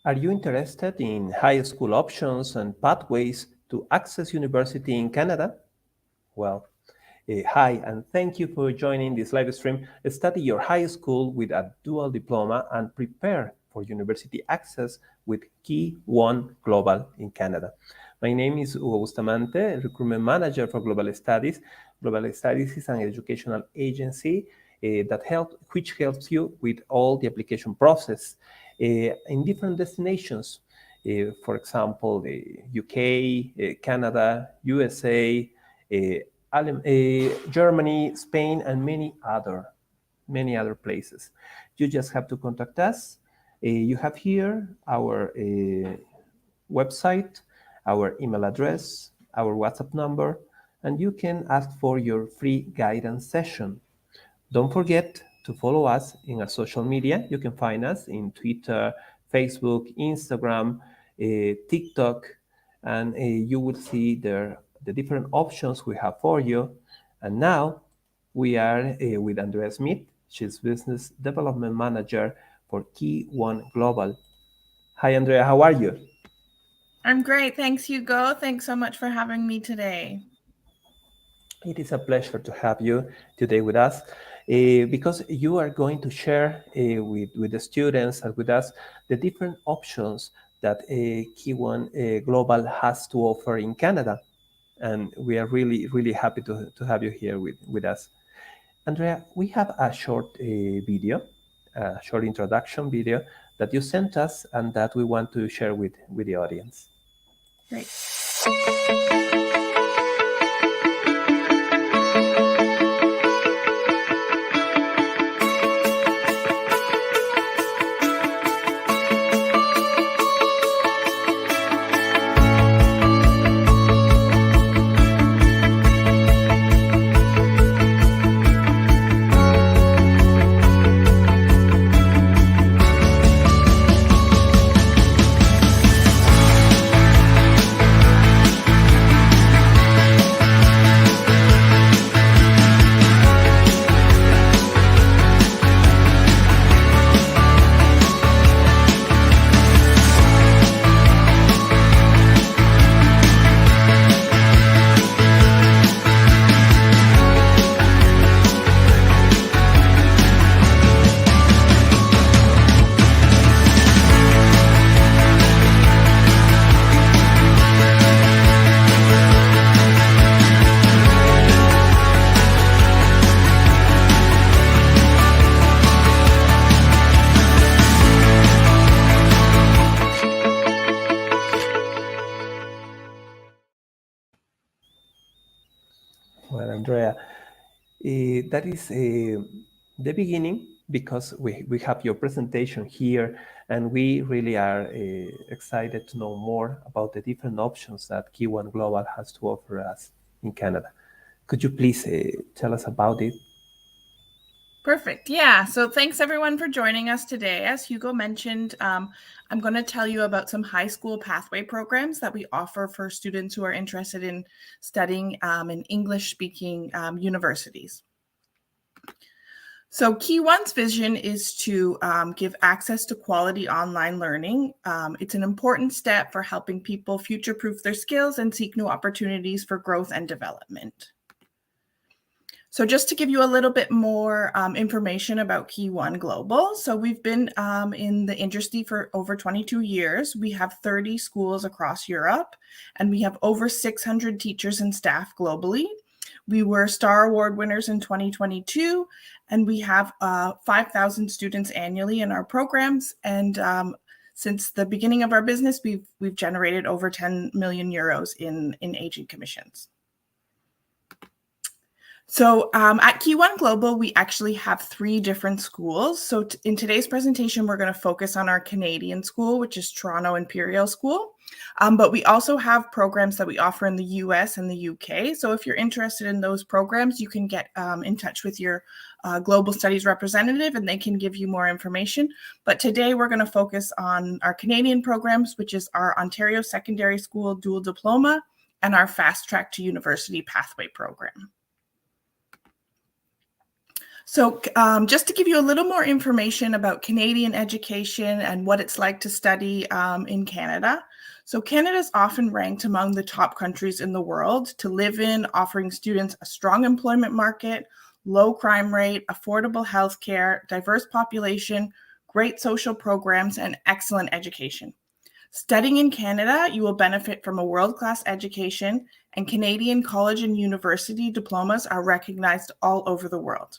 Are you interested in high school options and pathways to access university in Canada? Well, hi, and thank you for joining this live stream. Study your high school with a dual diploma and prepare for university access with KEYONE Global in Canada. My name is Hugo Bustamante, recruitment manager for Global Studies. Global Studies is an educational agency which helps you with all the application process in different destinations. For example, the UK, Canada, USA, Germany, Spain, and many other places. You just have to contact us. You have here our website, our email address, our WhatsApp number, and you can ask for your free guidance session. Don't forget to follow us in our social media. You can find us in Twitter, Facebook, Instagram, TikTok, and you will see there the different options we have for you. And now we are with Andrea Smith. She's Business Development Manager for KEYONE Global. Hi, Andrea. How are you? I'm great. Thanks, Hugo. Thanks so much for having me today. It is a pleasure to have you today with us because you are going to share with the students and with us the different options that KEYONE Global has to offer in Canada. And we are really, really happy to have you here with us. Andrea, we have a short video, a short introduction video that you sent us and that we want to share with the audience. Great. Well, Andrea, that is the beginning because we have your presentation here and we really are excited to know more about the different options that KEYONE Global has to offer us in Canada. Could you please tell us about it? Perfect. Yeah. So thanks everyone for joining us today. As Hugo mentioned, I'm going to tell you about some high school pathway programs that we offer for students who are interested in studying in English-speaking universities. So KEYONE's vision is to give access to quality online learning. It's an important step for helping people future-proof their skills and seek new opportunities for growth and development. So just to give you a little bit more information about KEYONE Global. So we've been in the industry for over 22 years. We have 30 schools across Europe, and we have over 600 teachers and staff globally. We were STAR Award winners in 2022, and we have 5,000 students annually in our programs. And since the beginning of our business, we've generated over 10 million euros in agent commissions. So at KEYONE Global, we actually have 3 different schools. So in today's presentation, we're going to focus on our Canadian school, which is Toronto Imperial School. But we also have programs that we offer in the US and the UK. So if you're interested in those programs, you can get in touch with your Global Studies representative and they can give you more information. But today we're going to focus on our Canadian programs, which is our Ontario Secondary School Dual Diploma and our Fast Track to University Pathway program. So just to give you a little more information about Canadian education and what it's like to study in Canada. So Canada is often ranked among the top countries in the world to live in, offering students a strong employment market, low crime rate, affordable healthcare, diverse population, great social programs, and excellent education. Studying in Canada, you will benefit from a world-class education, and Canadian college and university diplomas are recognized all over the world.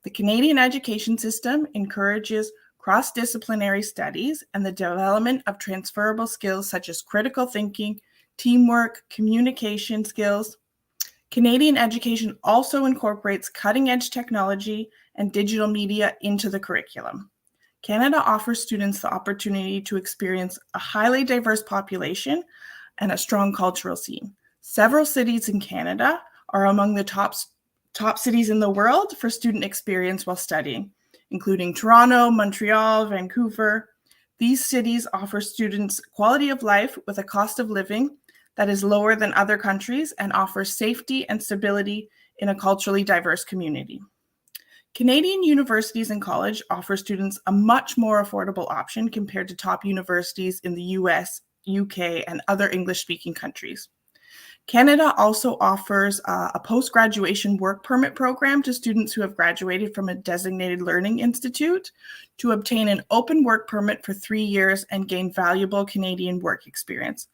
The Canadian education system encourages cross-disciplinary studies and the development of transferable skills such as critical thinking, teamwork, communication skills. Canadian education also incorporates cutting-edge technology and digital media into the curriculum. Canada offers students the opportunity to experience a highly diverse population and a strong cultural scene. Several cities in Canada are among the top cities in the world for student experience while studying, including Toronto, Montreal, Vancouver. These cities offer students quality of life with a cost of living that is lower than other countries and offers safety and stability in a culturally diverse community. Canadian universities and college offer students a much more affordable option compared to top universities in the US, UK, and other English-speaking countries. Canada also offers a post-graduation work permit program to students who have graduated from a designated learning institute to obtain an open work permit for 3 years and gain valuable Canadian work experience.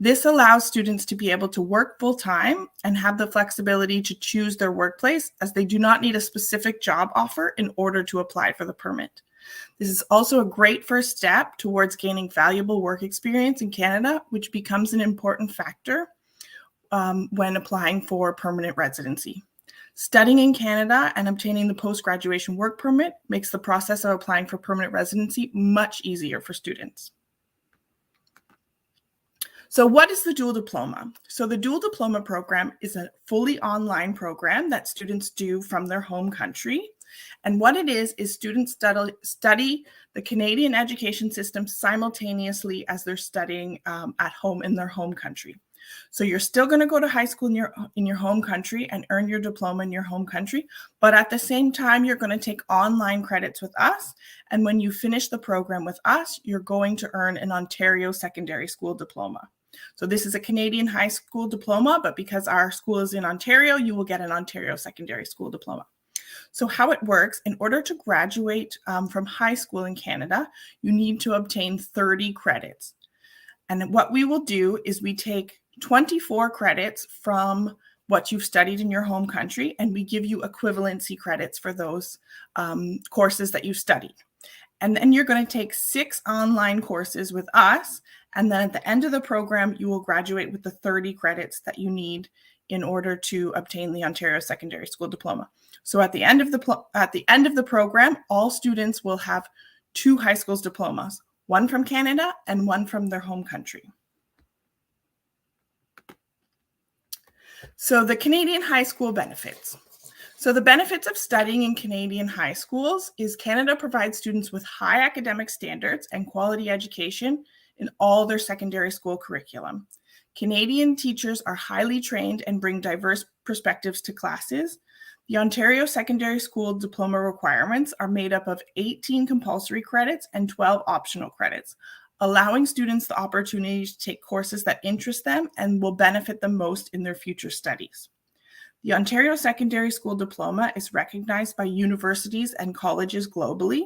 This allows students to be able to work full-time and have the flexibility to choose their workplace, as they do not need a specific job offer in order to apply for the permit. This is also a great first step towards gaining valuable work experience in Canada, which becomes an important factor when applying for permanent residency. Studying in Canada and obtaining the post-graduation work permit makes the process of applying for permanent residency much easier for students. So what is the Dual Diploma? So the Dual Diploma program is a fully online program that students do from their home country. And what it is students study the Canadian education system simultaneously as they're studying at home in their home country. So you're still going to go to high school in your home country and earn your diploma in your home country, but at the same time, you're going to take online credits with us. And when you finish the program with us, you're going to earn an Ontario secondary school diploma. So this is a Canadian high school diploma, but because our school is in Ontario, you will get an Ontario secondary school diploma. So how it works, in order to graduate from high school in Canada, you need to obtain 30 credits. And what we will do is we take 24 credits from what you've studied in your home country, and we give you equivalency credits for those courses that you've studied. And then you're going to take 6 online courses with us, and then at the end of the program, you will graduate with the 30 credits that you need in order to obtain the Ontario Secondary School Diploma. So at the end of the program, all students will have 2 high school's diplomas, one from Canada and one from their home country. So the Canadian high school benefits. So the benefits of studying in Canadian high schools is Canada provides students with high academic standards and quality education in all their secondary school curriculum. Canadian teachers are highly trained and bring diverse perspectives to classes. The Ontario Secondary School Diploma requirements are made up of 18 compulsory credits and 12 optional credits, allowing students the opportunity to take courses that interest them and will benefit them most in their future studies. The Ontario Secondary School Diploma is recognized by universities and colleges globally,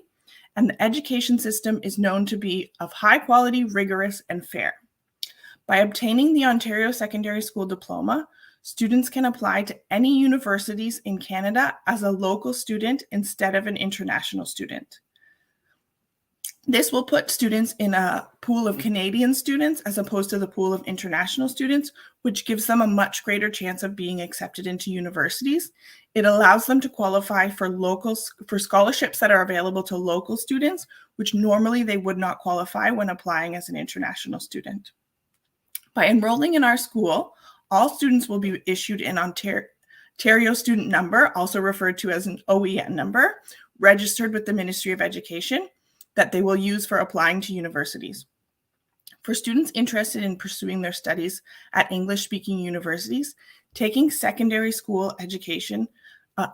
and the education system is known to be of high quality, rigorous, and fair. By obtaining the Ontario Secondary School Diploma, students can apply to any universities in Canada as a local student instead of an international student. This will put students in a pool of Canadian students as opposed to the pool of international students, which gives them a much greater chance of being accepted into universities. It allows them to qualify for scholarships that are available to local students, which normally they would not qualify when applying as an international student. By enrolling in our school, all students will be issued an Ontario student number, also referred to as an OEN number, registered with the Ministry of Education, that they will use for applying to universities. For students interested in pursuing their studies at English-speaking universities, taking secondary school education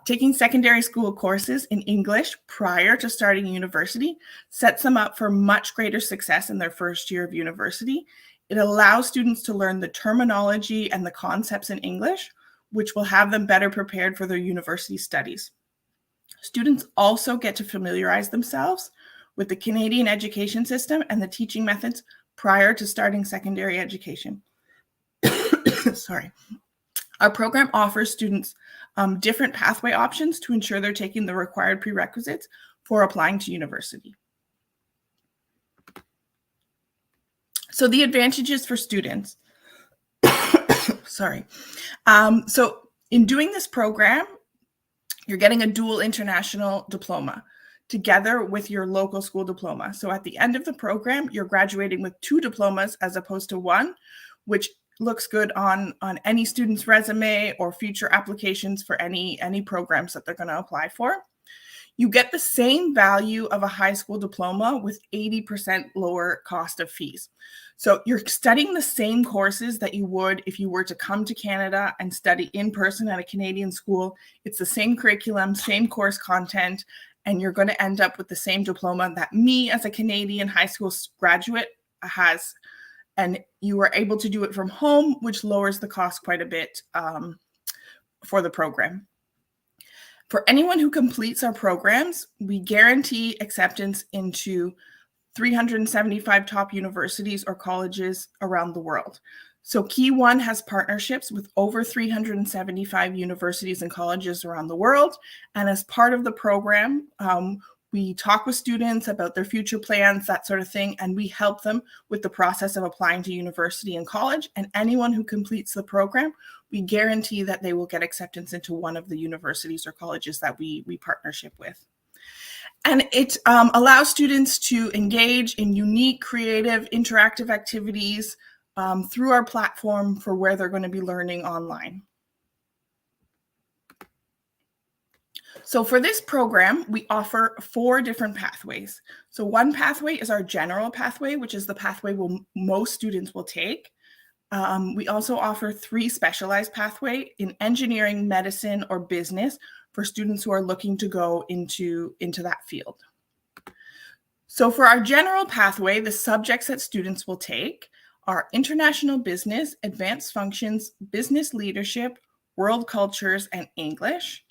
Taking secondary school courses in English prior to starting university sets them up for much greater success in their first year of university. It allows students to learn the terminology and the concepts in English, which will have them better prepared for their university studies. Students also get to familiarize themselves with the Canadian education system and the teaching methods prior to starting secondary education. Sorry. Our program offers students different pathway options to ensure they're taking the required prerequisites for applying to university. So the advantages for students. Sorry. So in doing this program, you're getting a dual international diploma together with your local school diploma. So at the end of the program, you're graduating with 2 diplomas as opposed to 1, which looks good on any student's resume or future applications for any programs that they're going to apply for. You get the same value of a high school diploma with 80% lower cost of fees. So you're studying the same courses that you would if you were to come to Canada and study in person at a Canadian school. It's the same curriculum, same course content, and you're going to end up with the same diploma that me as a Canadian high school graduate has. And you are able to do it from home, which lowers the cost quite a bit for the program. For anyone who completes our programs, we guarantee acceptance into 375 top universities or colleges around the world. So KEYONE has partnerships with over 375 universities and colleges around the world. And as part of the program, we talk with students about their future plans, that sort of thing, and we help them with the process of applying to university and college. And anyone who completes the program, we guarantee that they will get acceptance into one of the universities or colleges that we partnership with. And it allows students to engage in unique, creative, interactive activities through our platform for where they're going to be learning online. So for this program, we offer 4 different pathways. So one pathway is our general pathway, which is the pathway most students will take. We also offer 3 specialized pathways in engineering, medicine, or business for students who are looking to go into that field. So for our general pathway, the subjects that students will take are international business, advanced functions, business leadership, world cultures, and English.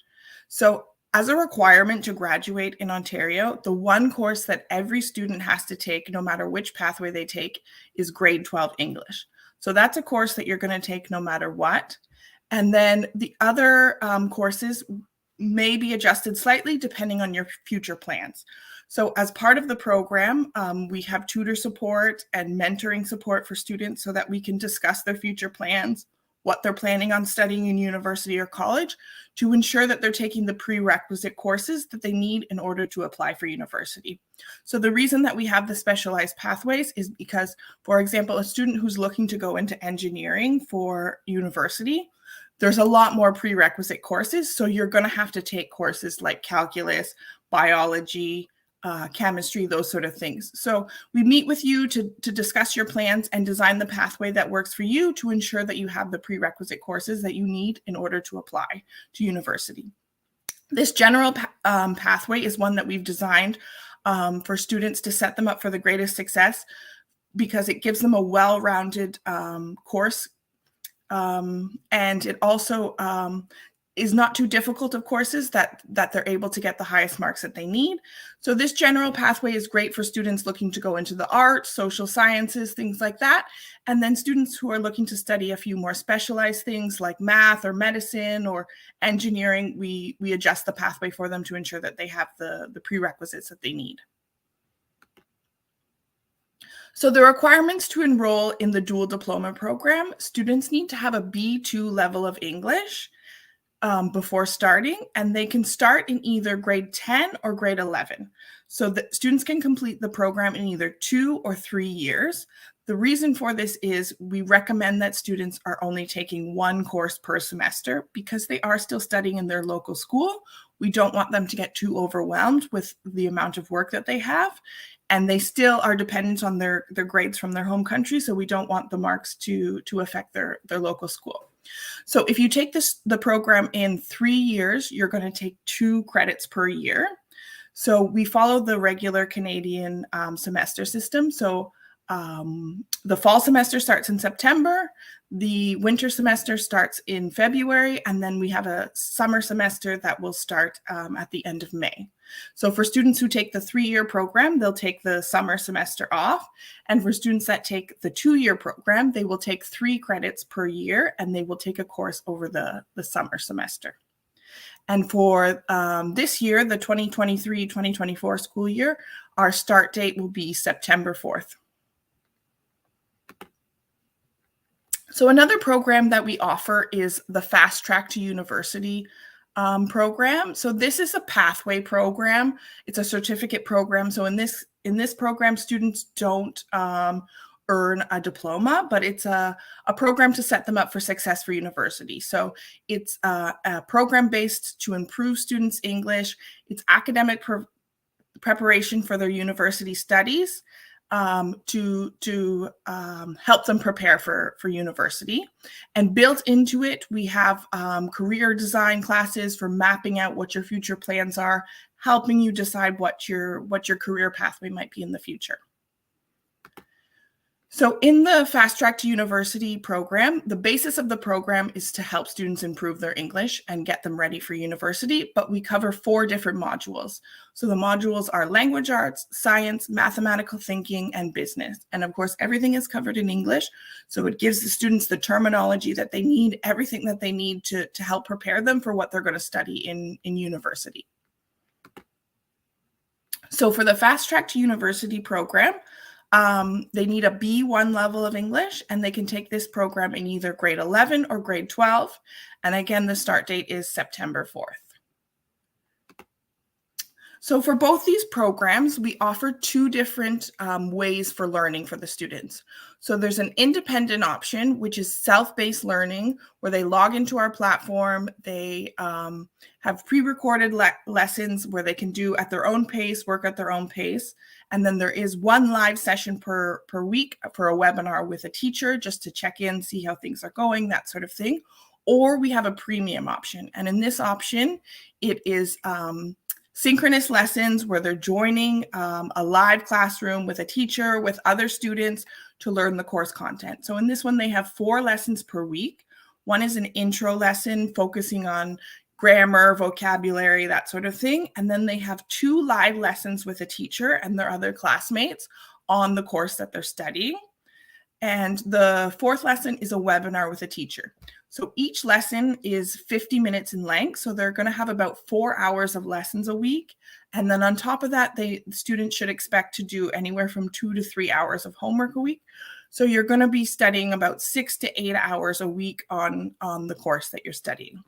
So as a requirement to graduate in Ontario, the one course that every student has to take, no matter which pathway they take, is grade 12 English. So that's a course that you're going to take no matter what. And then the other courses may be adjusted slightly depending on your future plans. So as part of the program, we have tutor support and mentoring support for students so that we can discuss their future plans, what they're planning on studying in university or college, to ensure that they're taking the prerequisite courses that they need in order to apply for university. So the reason that we have the specialized pathways is because, for example, a student who's looking to go into engineering for university, there's a lot more prerequisite courses. So you're going to have to take courses like calculus, biology, chemistry, those sort of things. So we meet with you to discuss your plans and design the pathway that works for you to ensure that you have the prerequisite courses that you need in order to apply to university. This general pathway is one that we've designed for students to set them up for the greatest success because it gives them a well-rounded course. And it also is not too difficult of courses that they're able to get the highest marks that they need. So this general pathway is great for students looking to go into the arts, social sciences, things like that. And then students who are looking to study a few more specialized things like math or medicine or engineering, we adjust the pathway for them to ensure that they have the prerequisites that they need. So the requirements to enroll in the Dual Diploma program, students need to have a B2 level of English before starting, and they can start in either grade 10 or grade 11. So the students can complete the program in either 2 or 3 years. The reason for this is we recommend that students are only taking 1 course per semester because they are still studying in their local school. We don't want them to get too overwhelmed with the amount of work that they have, and they still are dependent on their grades from their home country, so we don't want the marks to affect their local school. So if you take the program in 3 years, you're going to take 2 credits per year. So we follow the regular Canadian semester system. So the fall semester starts in September, the winter semester starts in February, and then we have a summer semester that will start at the end of May. So for students who take the 3-year program, they'll take the summer semester off. And for students that take the 2-year program, they will take 3 credits per year, and they will take a course over the summer semester. And for this year, the 2023-2024 school year, our start date will be September 4th. So another program that we offer is the Fast Track to University program. So this is a pathway program. It's a certificate program. So in this program, students don't earn a diploma, but it's a program to set them up for success for university. So it's a program based to improve students' English. It's academic preparation for their university studies, to help them prepare for university. And built into it, we have career design classes for mapping out what your future plans are, helping you decide what your career pathway might be in the future. So in the Fast Track to University program, the basis of the program is to help students improve their English and get them ready for university, but we cover 4 different modules. So the modules are language arts, science, mathematical thinking, and business. And of course, everything is covered in English. So it gives the students the terminology that they need, everything that they need to help prepare them for what they're going to study in university. So for the Fast Track to University program, they need a B1 level of English, and they can take this program in either grade 11 or grade 12. And again, the start date is September 4th. So for both these programs, we offer 2 different ways for learning for the students. So there's an independent option, which is self-paced learning, where they log into our platform. They have pre-recorded lessons where they can do at their own pace, work at their own pace. And then there is 1 live session per week for a webinar with a teacher, just to check in, see how things are going, that sort of thing. Or we have a premium option. And in this option, it is synchronous lessons where they're joining a live classroom with a teacher, with other students to learn the course content. So in this one, they have 4 lessons per week. One is an intro lesson focusing on grammar, vocabulary, that sort of thing. And then they have 2 live lessons with a teacher and their other classmates on the course that they're studying. And the 4th lesson is a webinar with a teacher. So each lesson is 50 minutes in length. So they're going to have about 4 hours of lessons a week. And then on top of that, the students should expect to do anywhere from 2 to 3 hours of homework a week. So you're going to be studying about 6 to 8 hours a week on the course that you're studying.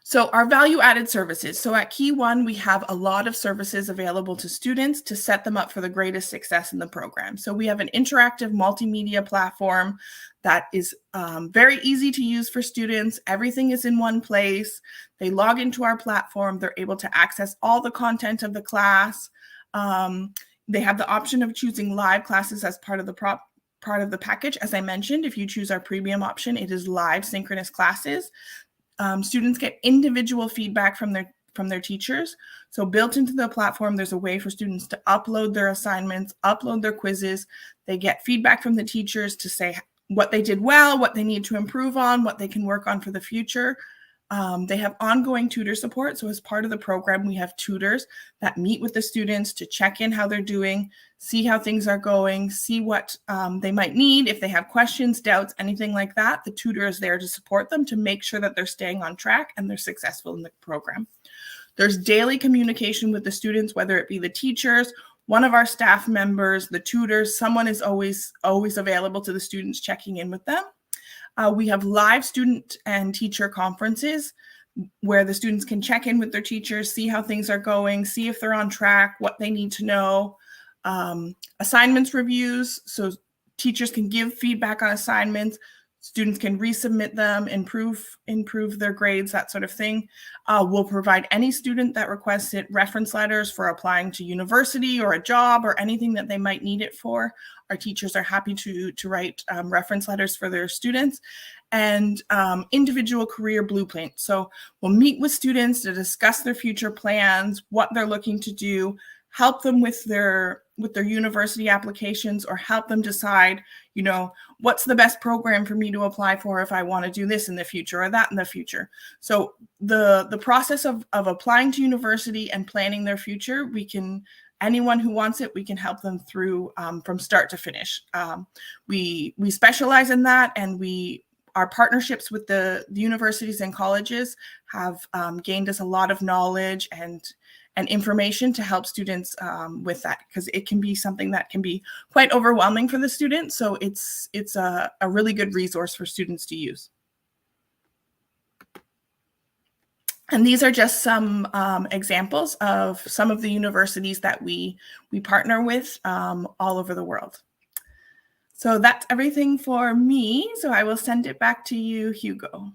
So our value-added services. So at KeyOne, we have a lot of services available to students to set them up for the greatest success in the program. So we have an interactive multimedia platform that is very easy to use for students. Everything is in one place. They log into our platform. They're able to access all the content of the class. They have the option of choosing live classes as part of the package. As I mentioned, if you choose our premium option, it is live synchronous classes. Students get individual feedback from their teachers. So built into the platform, there's a way for students to upload their assignments, upload their quizzes. They get feedback from the teachers to say what they did well, what they need to improve on, what they can work on for the future. They have ongoing tutor support. So as part of the program, we have tutors that meet with the students to check in how they're doing, see how things are going, see what they might need. If they have questions, doubts, anything like that, the tutor is there to support them to make sure that they're staying on track and they're successful in the program. There's daily communication with the students, whether it be the teachers, one of our staff members, the tutors, someone is always available to the students, checking in with them. We have live student and teacher conferences where the students can check in with their teachers, see how things are going, see if they're on track, what they need to know. Assignments reviews, so teachers can give feedback on assignments. Students can resubmit them, improve their grades, that sort of thing. We'll provide any student that requests it reference letters for applying to university or a job or anything that they might need it for. Our teachers are happy to write reference letters for their students, and individual career blueprint. So we'll meet with students to discuss their future plans, what they're looking to do, help them with their university applications, or help them decide, you know, what's the best program for me to apply for if I want to do this in the future or that in the future. So the process of applying to university and planning their future, anyone who wants it, we can help them through from start to finish. We specialize in that, and our partnerships with the universities and colleges have gained us a lot of knowledge and information to help students with that, because it can be something that can be quite overwhelming for the students. So it's a really good resource for students to use. And these are just some examples of some of the universities that we partner with all over the world. So that's everything for me. So I will send it back to you, Hugo.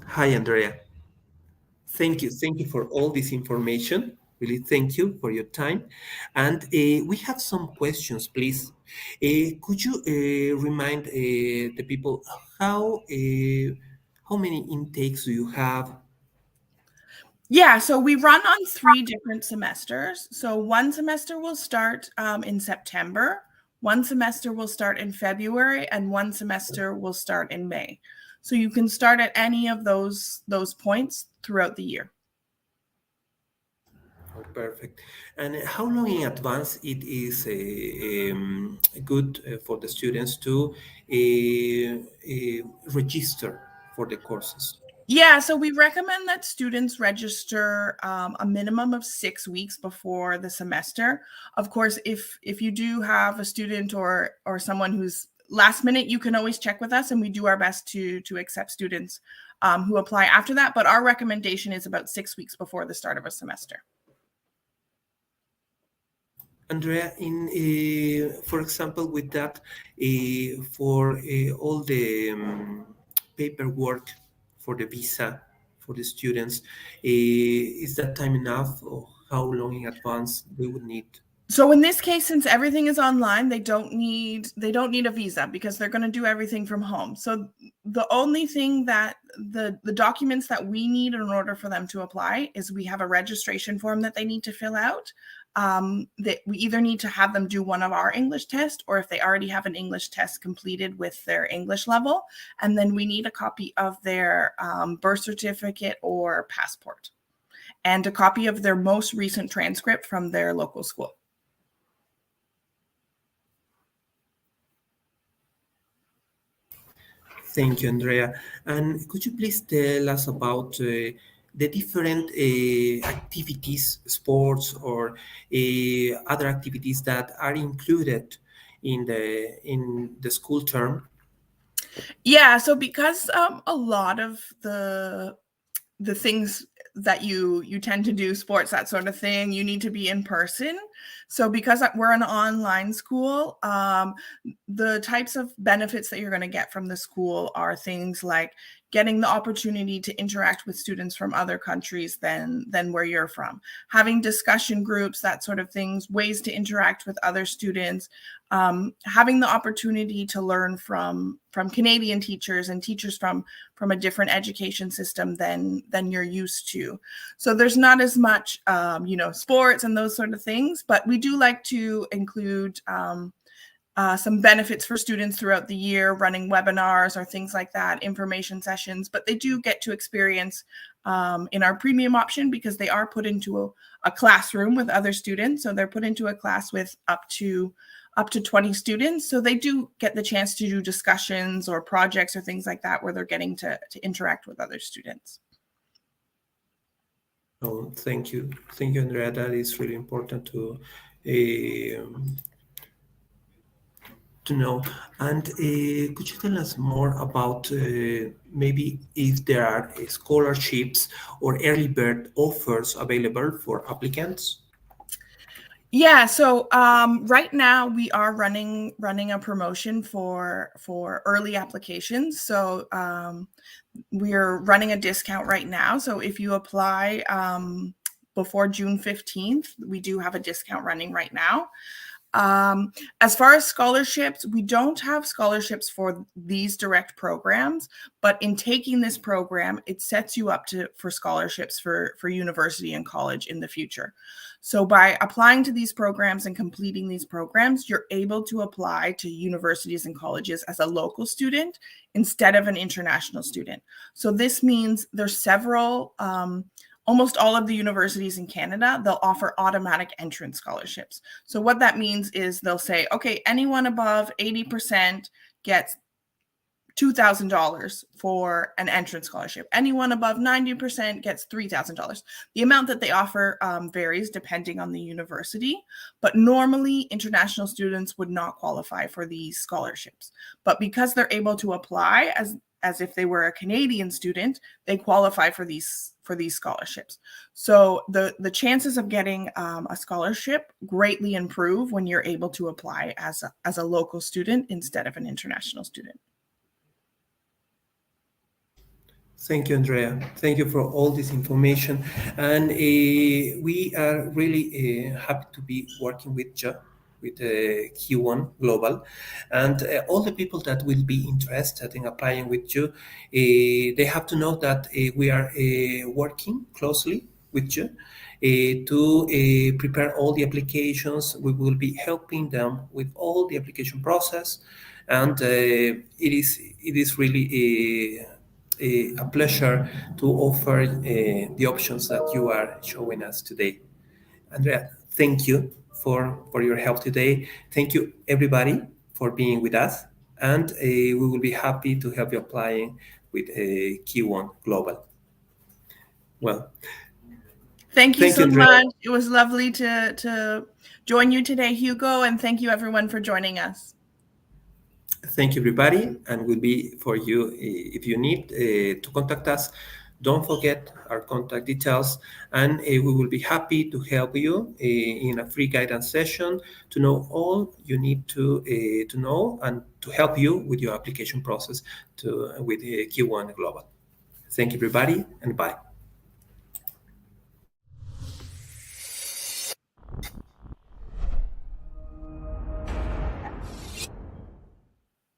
Hi, Andrea. Thank you for all this information. Really, thank you for your time. And we have some questions, please. Could you remind the people how many intakes do you have? Yeah, so we run on 3 different semesters. So one semester will start in September, one semester will start in February, and one semester will start in May. So you can start at any of those points throughout the year. Oh, perfect. And how long in advance it is good for the students to register for the courses? Yeah, so we recommend that students register a minimum of 6 weeks before the semester. Of course, if you do have a student or someone who's last minute, you can always check with us, and we do our best to accept students who apply after that. But our recommendation is about 6 weeks before the start of a semester. Andrea, for example, with that, for all the paperwork for the visa for the students, is that time enough, or how long in advance they would need? So in this case, since everything is online, they don't need a visa because they're going to do everything from home. So the only thing that the documents that we need in order for them to apply is we have a registration form that they need to fill out. That we either need to have them do one of our English tests, or if they already have an English test completed with their English level, and then we need a copy of their birth certificate or passport, and a copy of their most recent transcript from their local school. Thank you, Andrea. And could you please tell us about the different activities, sports, or other activities that are included in the school term? Yeah, so because a lot of the things that you tend to do, sports, that sort of thing, you need to be in person. So because we're an online school, the types of benefits that you're going to get from the school are things like getting the opportunity to interact with students from other countries than where you're from, having discussion groups, that sort of things, ways to interact with other students, having the opportunity to learn from Canadian teachers and teachers from a different education system than you're used to. So there's not as much, sports and those sort of things, but we do like to include some benefits for students throughout the year, running webinars or things like that, information sessions, but they do get to experience in our premium option because they are put into a classroom with other students. So they're put into a class with up to 20 students. So they do get the chance to do discussions or projects or things like that where they're getting to interact with other students. Oh, thank you, Andrea. That is really important to to know. And could you tell us more about maybe if there are scholarships or early bird offers available for applicants? Yeah, so right now we are running a promotion for early applications. So we're running a discount right now. So if you apply before June 15th, we do have a discount running right now. As far as scholarships, we don't have scholarships for these direct programs, but in taking this program, it sets you up for scholarships for university and college in the future. So by applying to these programs and completing these programs, you're able to apply to universities and colleges as a local student instead of an international student. So this means there's several almost all of the universities in Canada, they'll offer automatic entrance scholarships. So what that means is they'll say, okay, anyone above 80% gets $2,000 for an entrance scholarship. Anyone above 90% gets $3,000. The amount that they offer varies depending on the university, but normally international students would not qualify for these scholarships. But because they're able to apply as if they were a Canadian student, they qualify for these scholarships. So the chances of getting a scholarship greatly improve when you're able to apply as a local student instead of an international student. Thank you, Andrea. Thank you for all this information. And we are really happy to be working with you, with KEYONE Global. And all the people that will be interested in applying with you, they have to know that we are working closely with you to prepare all the applications. We will be helping them with all the application process. And it is really a pleasure to offer the options that you are showing us today. Andrea, thank you for your help today. Thank you, everybody, for being with us. And we will be happy to help you applying with KEYONE Global. Well, thank you so Andrea. much. It was lovely to join you today, Hugo, and thank you everyone for joining us. Thank you, everybody, and will be for you if you need to contact us. Don't forget our contact details, and we will be happy to help you in a free guidance session to know all you need to know and to help you with your application process with KEYONE Global. Thank you, everybody, and bye.